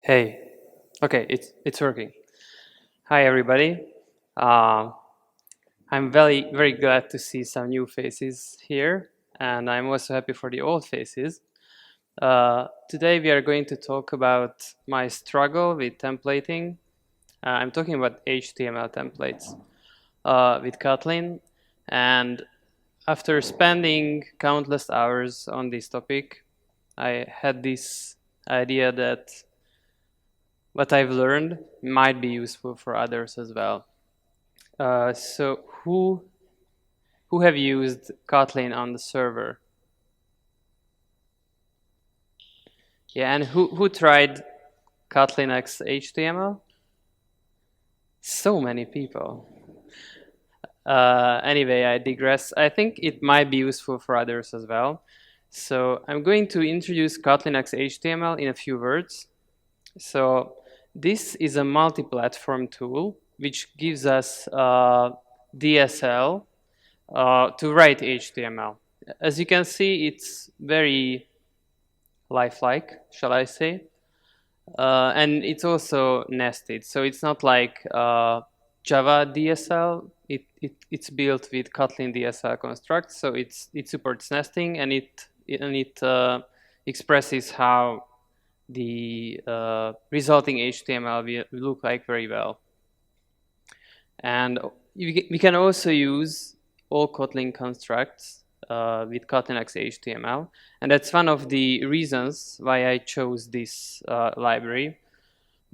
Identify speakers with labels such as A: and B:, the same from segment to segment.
A: Hey, okay, it's working. Hi everybody. Uh, I'm very glad to see some new faces here, and I'm also happy for the old faces. Today we are going to talk about my struggle with templating. I'm talking about HTML templates with Kotlin, and after spending countless hours on this topic, I had this idea that what I've learned might be useful for others as well. So who have used Kotlin on the server? Yeah, and who tried KOTLINX.HTML? So many people. Anyway, I digress. I think it might be useful for others as well. So I'm going to introduce KOTLINX.HTML in a few words. So this is a multi-platform tool which gives us DSL to write HTML. As you can see, it's very lifelike, shall I say. And it's also nested. So it's not like Java DSL. It's built with Kotlin DSL constructs. So it supports nesting, and it expresses how the resulting HTML will look like very well. And we can also use all Kotlin constructs with KOTLINX.HTML. And that's one of the reasons why I chose this library,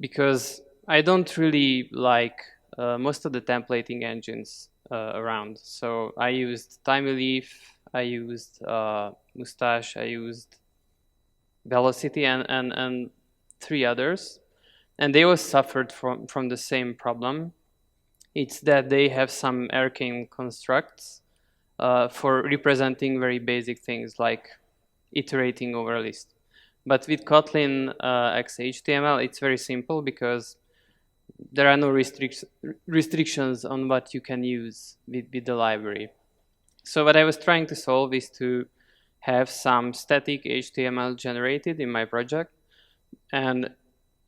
A: because I don't really like most of the templating engines around. So I used TinyLeaf, I used Mustache, I used Velocity, and three others. And they all suffered from the same problem. It's that they have some arcane constructs for representing very basic things like iterating over a list. But with Kotlin XHTML, it's very simple because there are no restrictions on what you can use with the library. So what I was trying to solve is to have some static HTML generated in my project. And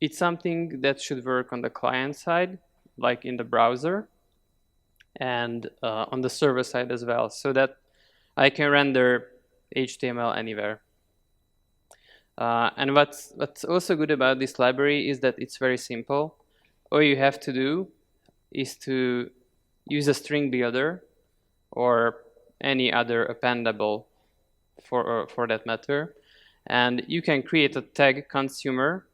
A: it's something that should work on the client side, like in the browser, and on the server side as well, so that I can render HTML anywhere. And what's also good about this library is that it's very simple. All you have to do is to use a string builder or any other appendable for that matter, and you can create a tag consumer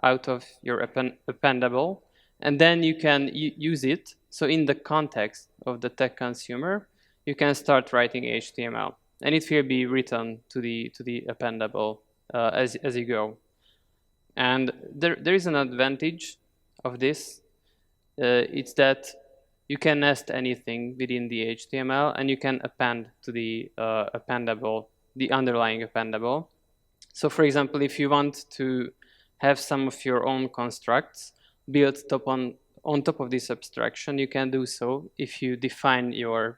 A: out of your appendable, and then you can use it. So in the context of the tag consumer, you can start writing HTML, and it will be written to the appendable as you go. And there is an advantage of this. It's that you can nest anything within the HTML, and you can append to the appendable, the underlying appendable. So for example, if you want to have some of your own constructs built on top of this abstraction, you can do so if you define your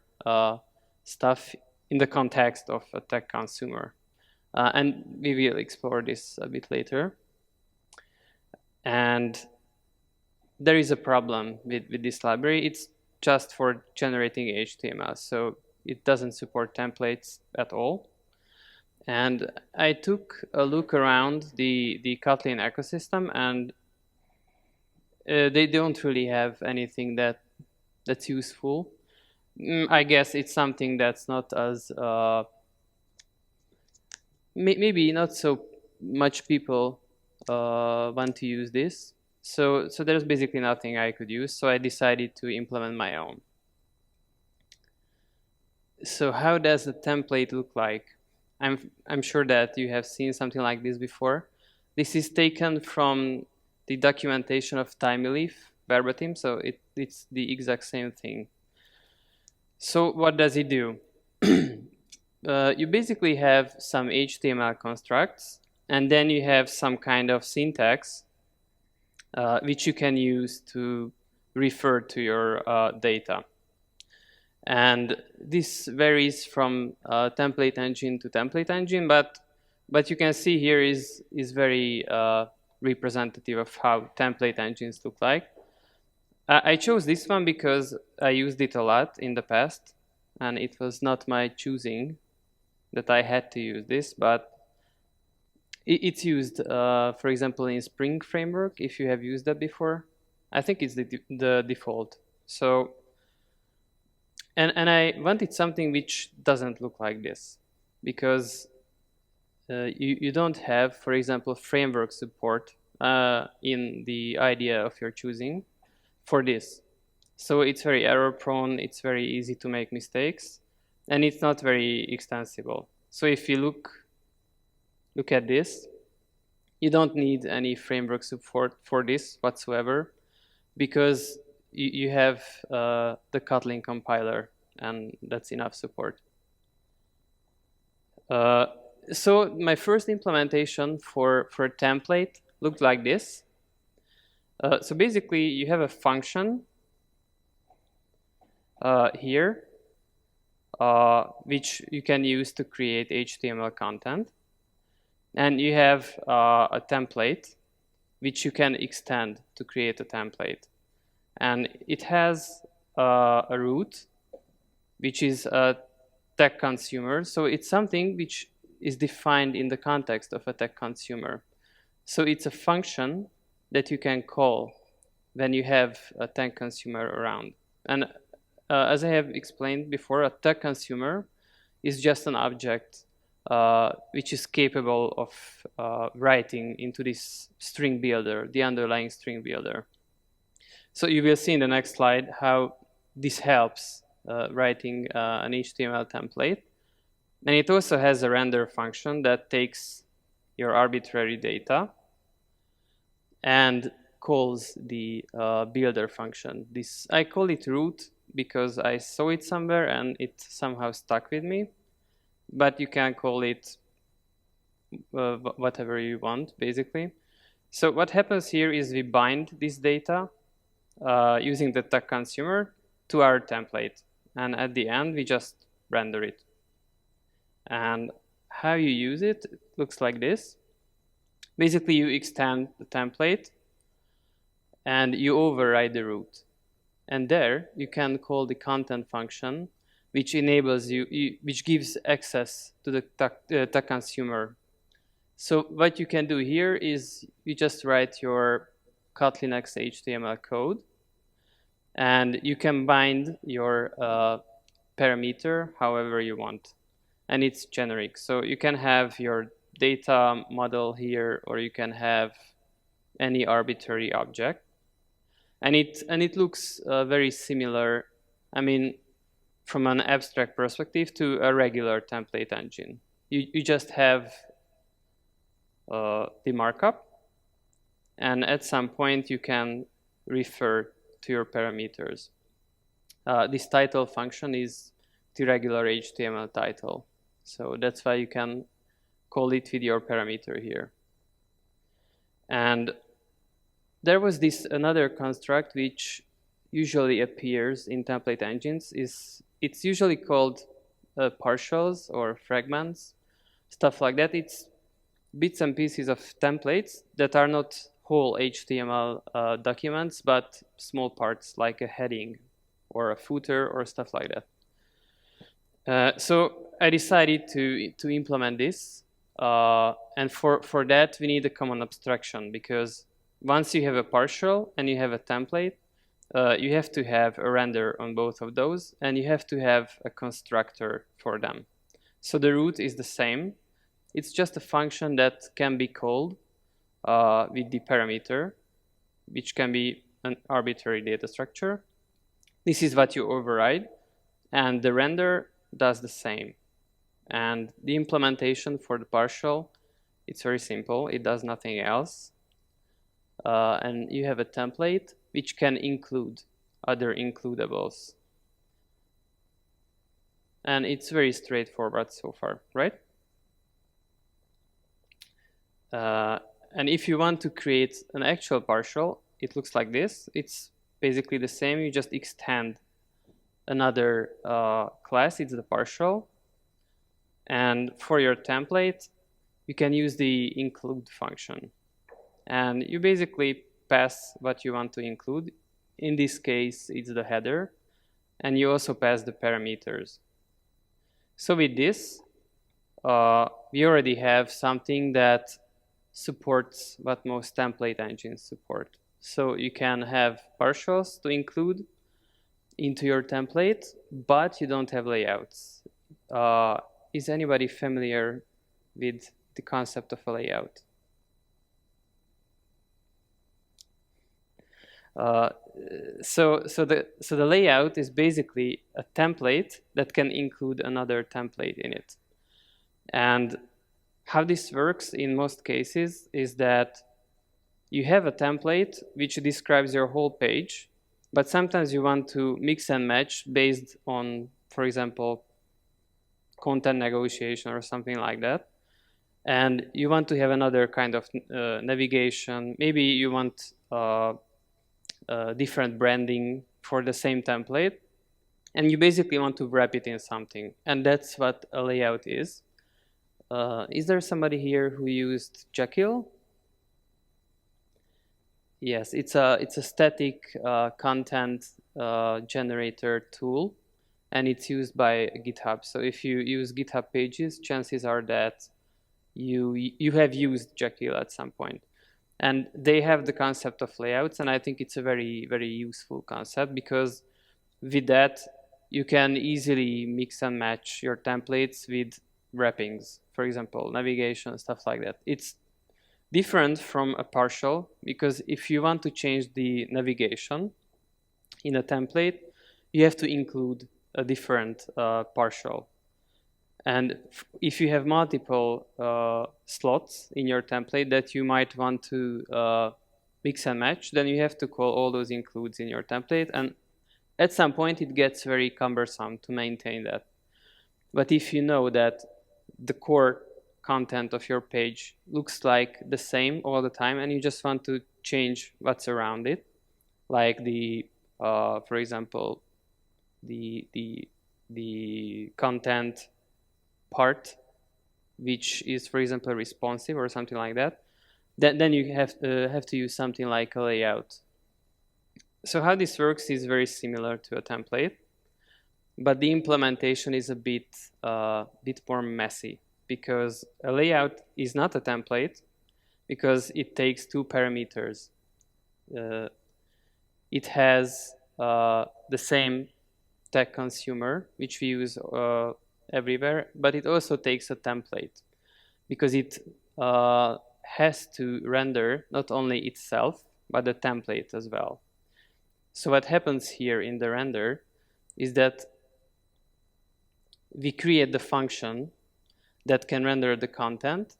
A: stuff in the context of a tag consumer. And we will explore this a bit later. And there is a problem with this library. It's just for generating HTML, so it doesn't support templates at all. And I took a look around the Kotlin ecosystem, and they don't really have anything that's useful. I guess it's something that's not as maybe not so much people want to use this. So there's basically nothing I could use. So I decided to implement my own. So how does the template look like? I'm sure that you have seen something like this before. This is taken from the documentation of TinyLeaf verbatim, so it's the exact same thing. So what does it do? You basically have some HTML constructs, and then you have some kind of syntax which you can use to refer to your data. And this varies from template engine to template engine, but you can see here is very representative of how template engines look like. I chose this one because I used it a lot in the past, and it was not my choosing that I had to use this, but it's used, for example, in Spring Framework, if you have used that before. I think it's the default. So, and I wanted something which doesn't look like this, because you don't have, for example, framework support in the idea of your choosing for this. So it's very error prone, it's very easy to make mistakes, and it's not very extensible. So if you look at this, you don't need any framework support for this whatsoever, because you have the Kotlin compiler, and that's enough support. So my first implementation for a template looked like this. So basically, you have a function here, which you can use to create HTML content. And you have a template, which you can extend to create a template. And it has a root, which is a tech consumer. So it's something which is defined in the context of a tech consumer. So it's a function that you can call when you have a tech consumer around. And as I have explained before, a tech consumer is just an object which is capable of writing into this string builder, the underlying string builder. So you will see in the next slide how this helps writing an HTML template. And it also has a render function that takes your arbitrary data and calls the builder function. This, I call it root because I saw it somewhere and it somehow stuck with me. But you can call it whatever you want, basically. So what happens here is we bind this data using the tech consumer to our template. And at the end, we just render it. And how you use it looks like this. Basically, you extend the template and you override the root. And there, you can call the content function, which enables which gives access to the tech consumer. So what you can do here is you just write your KOTLINX.HTML code, and you can bind your parameter however you want, and it's generic. So you can have your data model here, or you can have any arbitrary object, and it looks very similar. I mean, from an abstract perspective, to a regular template engine. You just have the markup, and at some point you can refer to your parameters. This title function is the regular HTML title, so that's why you can call it with your parameter here. And there was this another construct which usually appears in template engines. It's usually called partials or fragments, stuff like that. It's bits and pieces of templates that are not whole HTML documents, but small parts like a heading or a footer or stuff like that. So I decided to implement this, and for that we need a common abstraction, because once you have a partial and you have a template, you have to have a render on both of those, and you have to have a constructor for them. So the root is the same. It's just a function that can be called with the parameter, which can be an arbitrary data structure. This is what you override, and the render does the same. And the implementation for the partial, it's very simple. It does nothing else. And you have a template which can include other includables. And it's very straightforward so far, right? And if you want to create an actual partial, it looks like this. It's basically the same. You just extend another class. It's the partial. And for your template, you can use the include function. and you basically pass what you want to include. In this case, it's the header, and you also pass the parameters. So with this, we already have something that supports what most template engines support. So you can have partials to include into your template, but you don't have layouts. Is anybody familiar with the concept of a layout? So the layout is basically a template that can include another template in it. And how this works in most cases is that you have a template which describes your whole page, but sometimes you want to mix and match based on, for example, content negotiation or something like that. And you want to have another kind of navigation. Maybe you want different branding for the same template, and you basically want to wrap it in something. And that's what a layout is. Is there somebody here who used Jekyll? Yes, it's a static content generator tool, and it's used by GitHub. So if you use GitHub pages, chances are that you have used Jekyll at some point. And they have the concept of layouts, and I think it's a very, very useful concept, because with that, you can easily mix and match your templates with wrappings, for example, navigation, stuff like that. It's different from a partial, because if you want to change the navigation in a template, you have to include a different partial. And if you have multiple slots in your template that you might want to mix and match, then you have to call all those includes in your template. And at some point, it gets very cumbersome to maintain that. But if you know that the core content of your page looks like the same all the time, and you just want to change what's around it, like the, for example, the content part, which is, for example, responsive or something like that, then you have to use something like a layout. So how this works is very similar to a template, but the implementation is a bit more messy, because a layout is not a template, because it takes two parameters. It has the same tag consumer, which we use everywhere, but it also takes a template, because it has to render not only itself, but the template as well. So what happens here in the render is that we create the function that can render the content,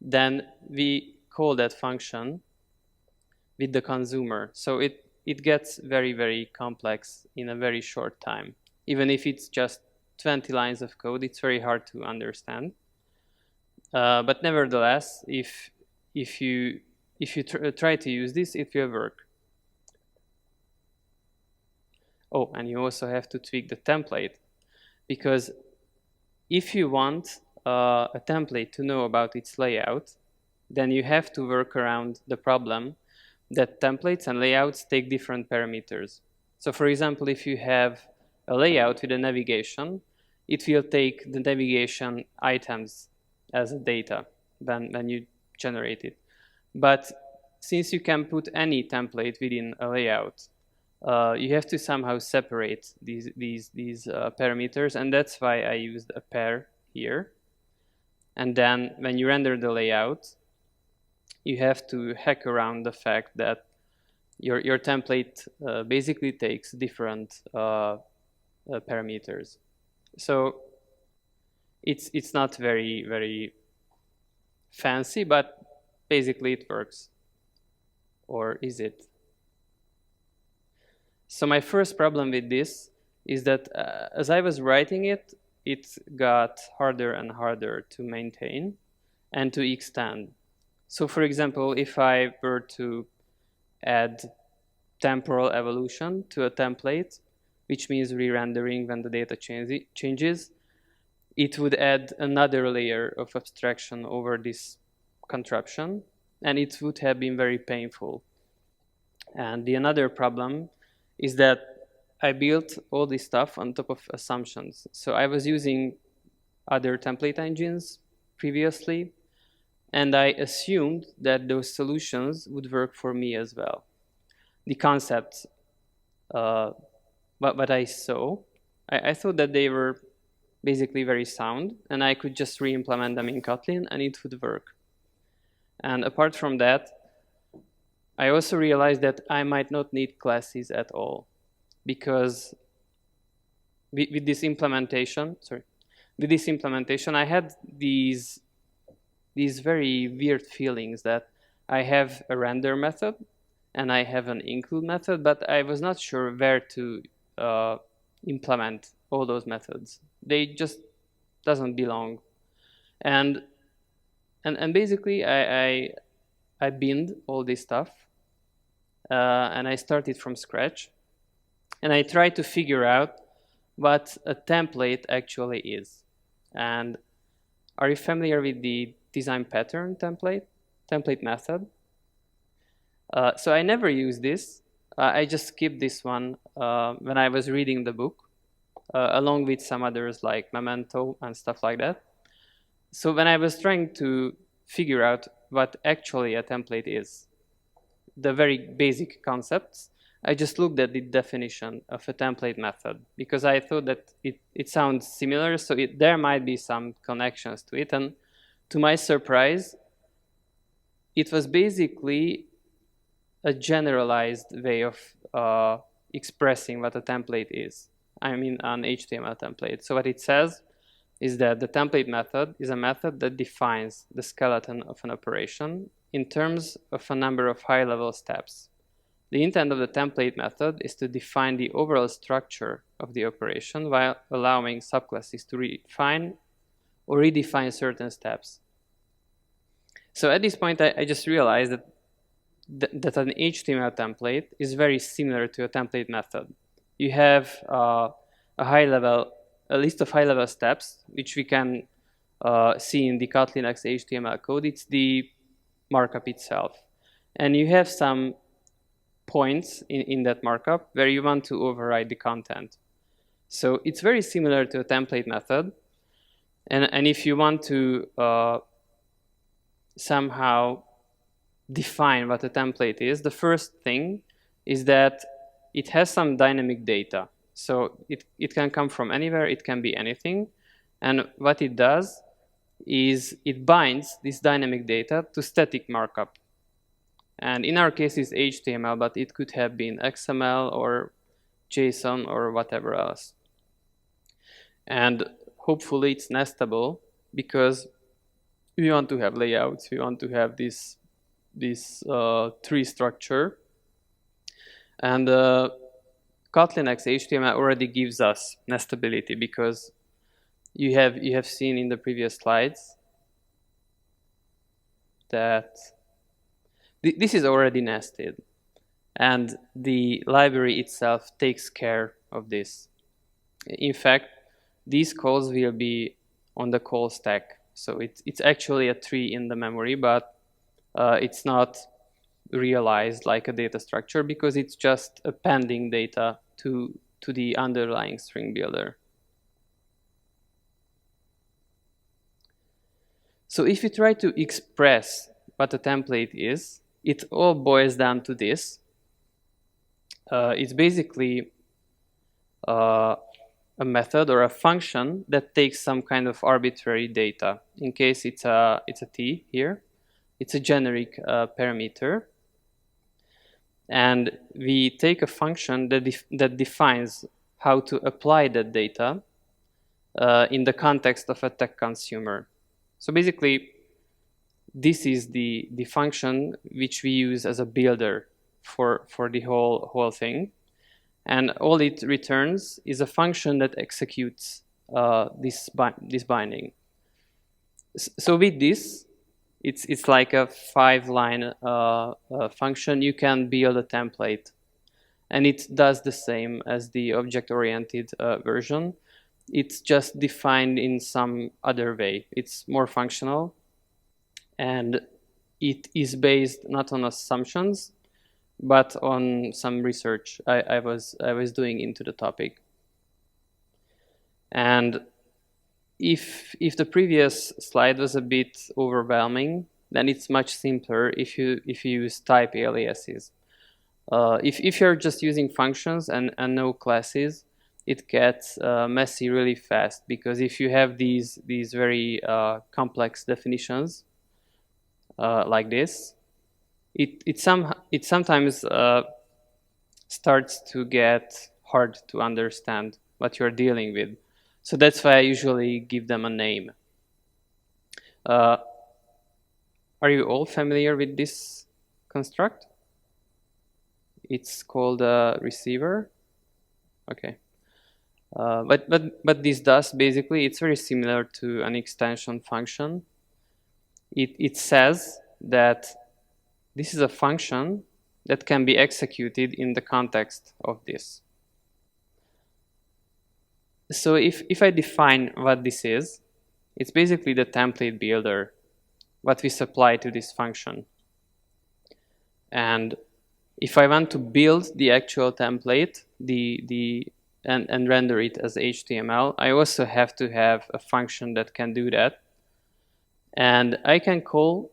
A: then we call that function with the consumer. So it gets very, very complex in a very short time. Even if it's just 20 lines of code, it's very hard to understand. But nevertheless, if you try to use this, it will work. Oh, and you also have to tweak the template, because if you want a template to know about its layout, then you have to work around the problem that templates and layouts take different parameters. So for example, if you have a layout with a navigation, it will take the navigation items as a data when you generate it. But since you can put any template within a layout, you have to somehow separate these parameters, and that's why I used a pair here. And then when you render the layout, you have to hack around the fact that your template basically takes different parameters. So it's not very, very fancy, but basically it works. Or is it? So my first problem with this is that as I was writing it, it got harder and harder to maintain and to extend. So for example, if I were to add temporal evolution to a template, which means re-rendering when the data changes, it would add another layer of abstraction over this contraption. and it would have been very painful. And the another problem is that I built all this stuff on top of assumptions. So I was using other template engines previously, and I assumed that those solutions would work for me as well. The concepts, what I saw, I thought that they were basically very sound, and I could just re-implement them in Kotlin and it would work. And apart from that, I also realized that I might not need classes at all, because with this implementation, I had these very weird feelings that I have a render method and I have an include method, but I was not sure where to implement all those methods. They just doesn't belong. And basically I binned all this stuff and I started from scratch, and I tried to figure out what a template actually is. And are you familiar with the design pattern template method? So I never used this. I just skipped this one when I was reading the book, along with some others like Memento and stuff like that. So when I was trying to figure out what actually a template is, the very basic concepts, I just looked at the definition of a template method, because I thought that it sounds similar, so there might be some connections to it. And to my surprise, it was basically a generalized way of expressing what a template is. I mean, an HTML template. So what it says is that the template method is a method that defines the skeleton of an operation in terms of a number of high-level steps. The intent of the template method is to define the overall structure of the operation while allowing subclasses to refine or redefine certain steps. So at this point, I just realized that an HTML template is very similar to a template method. You have a list of high-level steps, which we can see in the KOTLINX.HTML code. It's the markup itself. And you have some points in that markup where you want to override the content. So it's very similar to a template method. And if you want to somehow define what a template is, the first thing is that it has some dynamic data. So it can come from anywhere, it can be anything. And what it does is it binds this dynamic data to static markup. And in our case, it's HTML, but it could have been XML or JSON or whatever else. And hopefully it's nestable, because we want to have layouts, we want to have this tree structure. And KOTLINX.HTML already gives us nestability, because you have seen in the previous slides that this is already nested, and the library itself takes care of this. In fact, these calls will be on the call stack. So it's actually a tree in the memory, but it's not realized like a data structure, because it's just appending data to the underlying string builder. So if you try to express what a template is, it all boils down to this. It's basically a method or a function that takes some kind of arbitrary data. In case it's a t here, it's a generic parameter. And we take a function that defines how to apply that data in the context of a tech consumer. So basically, this is the function which we use as a builder for the whole thing. And all it returns is a function that executes this binding. So with this, it's like a 5-line function. You can build a template, and it does the same as the object-oriented version. It's just defined in some other way. It's more functional, and it is based not on assumptions, but on some research I was doing into the topic. And if the previous slide was a bit overwhelming, then it's much simpler if you use type aliases. If you're just using functions and no classes, it gets messy really fast, because if you have these very complex definitions like this, it sometimes starts to get hard to understand what you're dealing with. So that's why I usually give them a name. Are you all familiar with this construct? It's called a receiver. Okay. But this does, basically, it's very similar to an extension function. It says that this is a function that can be executed in the context of this. So if I define what this is, it's basically the template builder, what we supply to this function. And if I want to build the actual template, and render it as HTML, I also have to have a function that can do that. And I can call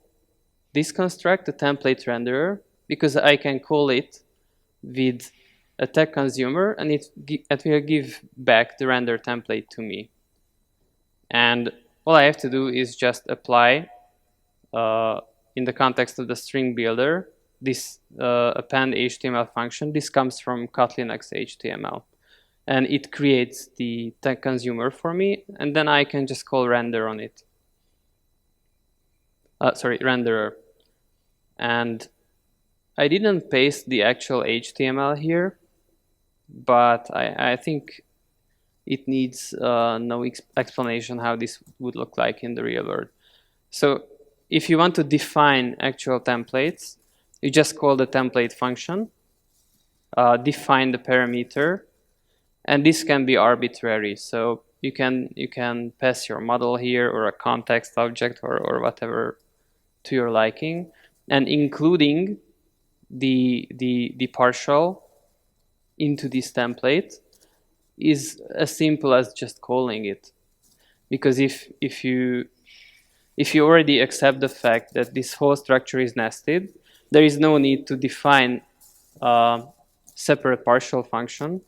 A: this construct a template renderer, because I can call it with a tag consumer, and it will give back the render template to me. And all I have to do is just apply, in the context of the string builder, this append HTML function. This comes from KOTLINX.HTML. And it creates the tag consumer for me, and then I can just call render on it. Renderer. And I didn't paste the actual HTML here, but I think it needs no explanation how this would look like in the real world. So if you want to define actual templates, you just call the template function, define the parameter, and this can be arbitrary. So you can pass your model here, or a context object, or whatever to your liking, and including the partial into this template is as simple as just calling it. Because if you already accept the fact that this whole structure is nested, there is no need to define a separate partial function,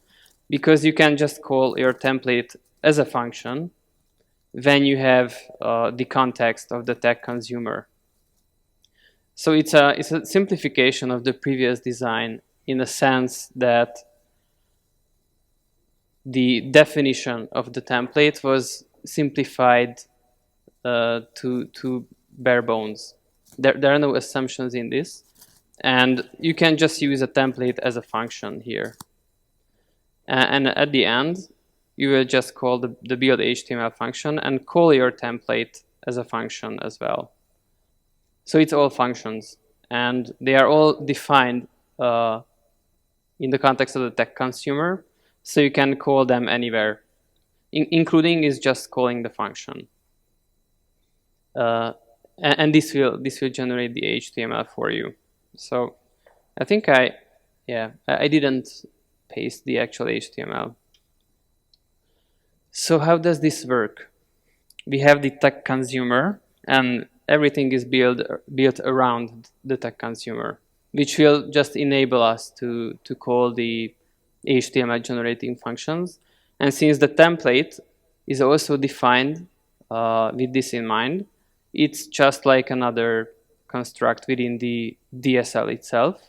A: because you can just call your template as a function when you have the context of the tag consumer. So it's a simplification of the previous design, in a sense that the definition of the template was simplified to bare bones. There are no assumptions in this, and you can just use a template as a function here. And at the end, you will just call the build HTML function and call your template as a function as well. So it's all functions, and they are all defined in the context of the tag consumer, so you can call them anywhere. Including is just calling the function. And this will generate the HTML for you. So I think I didn't paste the actual HTML. So how does this work? We have the tag consumer, and everything is built around the tag consumer, which will just enable us to call the HTML generating functions. And since the template is also defined with this in mind, it's just like another construct within the DSL itself.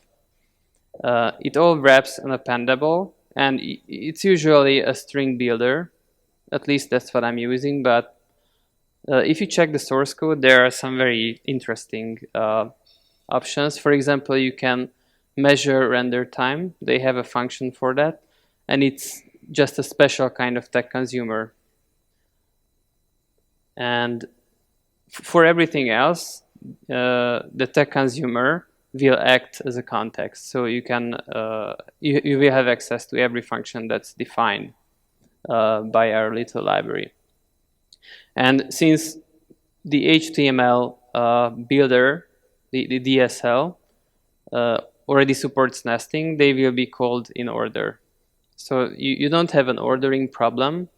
A: It all wraps an appendable, and it's usually a string builder. At least that's what I'm using, but if you check the source code, there are some very interesting options. For example, you can measure render time. They have a function for that, and it's just a special kind of tag consumer. And for everything else, the tag consumer will act as a context. So you can you will have access to every function that's defined by our little library. And since the HTML builder the DSL, already supports nesting, they will be called in order. So you don't have an ordering problem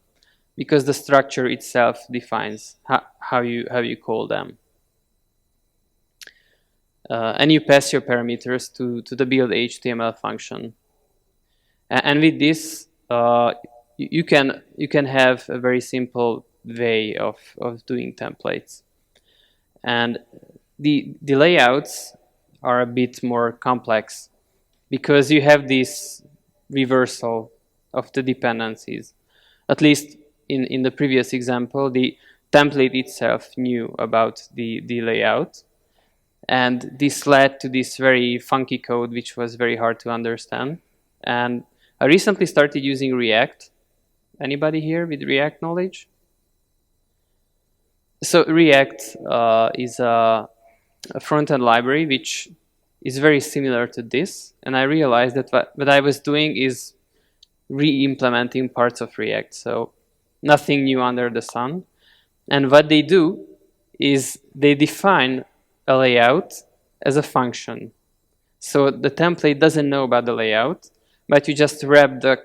A: because the structure itself defines how you call them. And you pass your parameters to the build HTML function. And with this, you can have a very simple way of doing templates. And the layouts are a bit more complex because you have this reversal of the dependencies. At least in the previous example, the template itself knew about the layout. And this led to this very funky code, which was very hard to understand. And I recently started using React. Anybody here with React knowledge? So React is a front-end library which is very similar to this. And I realized that what I was doing is re-implementing parts of React. So nothing new under the sun. And what they do is they define a layout as a function. So the template doesn't know about the layout, but you just wrap the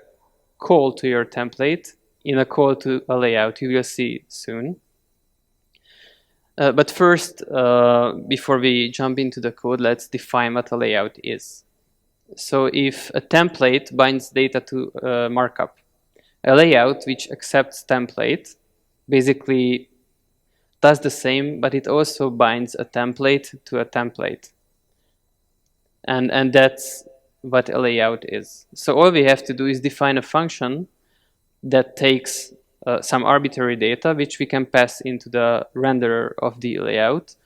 A: call to your template in a call to a layout. You will see soon. But first, before we jump into the code, let's define what a layout is. So if a template binds data to markup, a layout which accepts template basically does the same, but it also binds a template to a template. And that's what a layout is. So all we have to do is define a function that takes some arbitrary data, which we can pass into the renderer of the layout,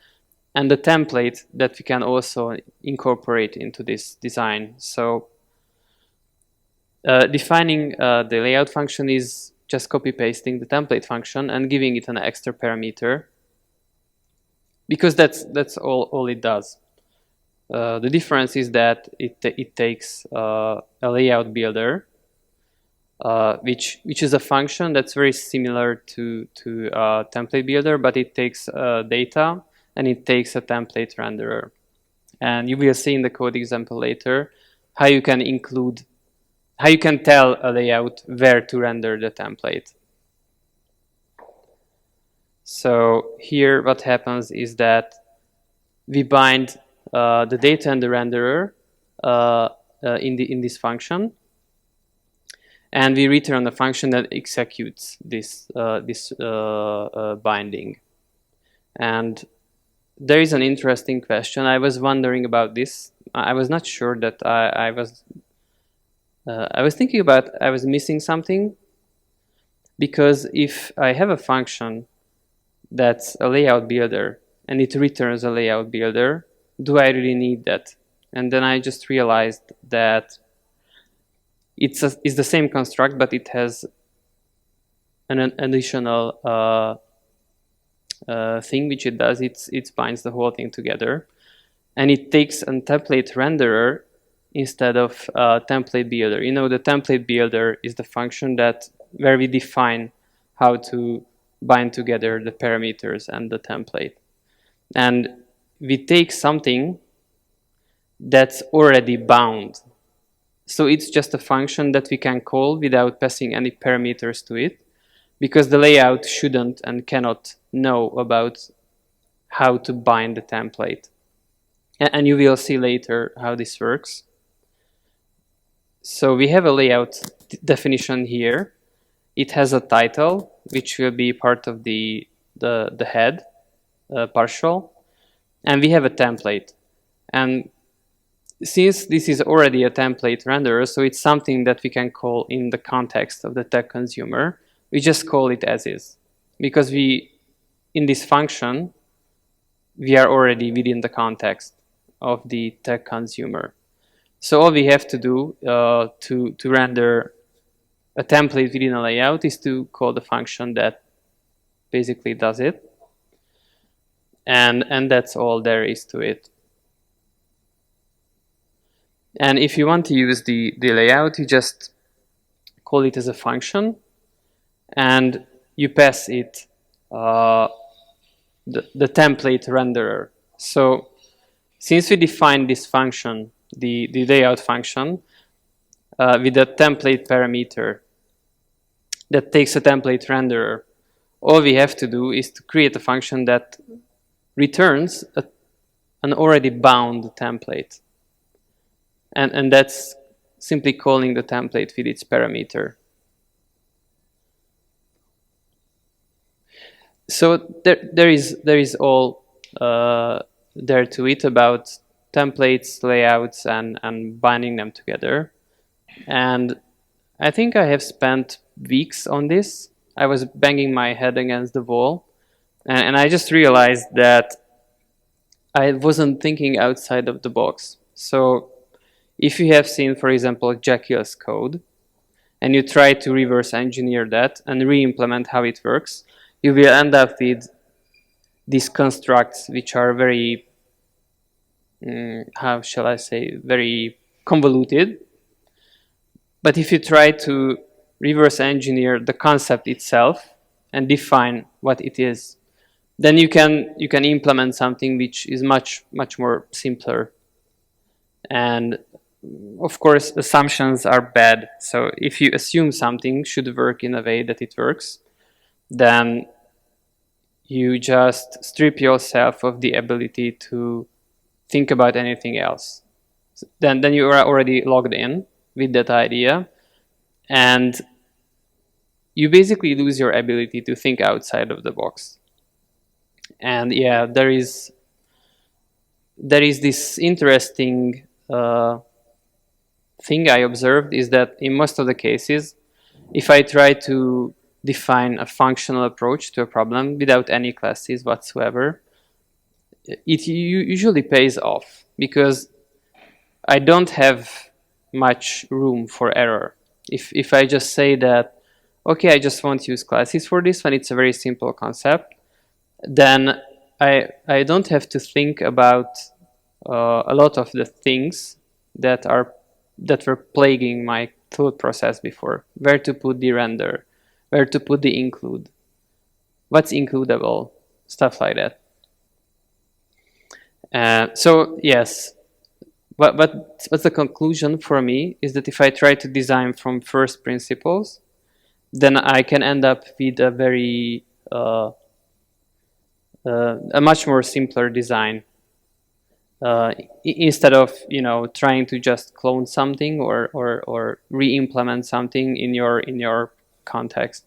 A: and the template that we can also incorporate into this design. So defining the layout function is just copy-pasting the template function and giving it an extra parameter, because that's all it does. The difference is that it takes a layout builder, which is a function that's very similar to template builder, but it takes data and it takes a template renderer. And you will see in the code example later how you can tell a layout where to render the template. So here what happens is that we bind the data and the renderer in this function, and we return a function that executes this binding. And there is an interesting question. I was wondering about this. I was not sure that I was thinking about I was missing something, because if I have a function that's a layout builder and it returns a layout builder, do I really need that? And then I just realized that it's the same construct, but it has an additional thing which it does. It binds the whole thing together, and it takes a template renderer instead of a template builder. You know, the template builder is the function where we define how to bind together the parameters and the template. And we take something that's already bound. So it's just a function that we can call without passing any parameters to it, because the layout shouldn't and cannot know about how to bind the template. And you will see later how this works. So we have a layout definition here. It has a title, which will be part of the head partial. And we have a template. And since this is already a template renderer, so it's something that we can call in the context of the tech consumer, we just call it as is. Because in this function, we are already within the context of the tech consumer. So all we have to do to render a template within a layout is to call the function that basically does it. And that's all there is to it. And if you want to use the layout, you just call it as a function, and you pass it the template renderer. So since we defined this function, the layout function, with a template parameter that takes a template renderer, all we have to do is to create a function that returns an already bound template. And that's simply calling the template with its parameter. So there is all there to it about templates, layouts, and binding them together. And I think I have spent weeks on this. I was banging my head against the wall, and I just realized that I wasn't thinking outside of the box. So if you have seen, for example, Jekyll's code, and you try to reverse engineer that and re-implement how it works, you will end up with these constructs which are very, how shall I say, very convoluted. But if you try to reverse engineer the concept itself and define what it is, then you can implement something which is much more simpler. And of course, assumptions are bad. So if you assume something should work in a way that it works, then you just strip yourself of the ability to think about anything else. Then you are already logged in with that idea, and you basically lose your ability to think outside of the box. And yeah, there is this interesting thing I observed, is that in most of the cases, if I try to define a functional approach to a problem without any classes whatsoever, it usually pays off, because I don't have much room for error. If I just say that, okay, I just want to use classes for this one, it's a very simple concept, then I don't have to think about a lot of the things that were plaguing my thought process before. Where to put the render, where to put the include, what's includable, stuff like that. So yes, what's the conclusion for me is that if I try to design from first principles, then I can end up with a very a much more simpler design, instead of trying to just clone something or re-implement something in your context.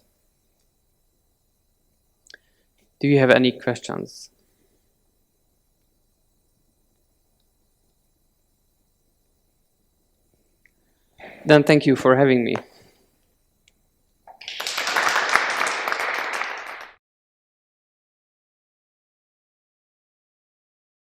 A: Do you have any questions? Then thank you for having me.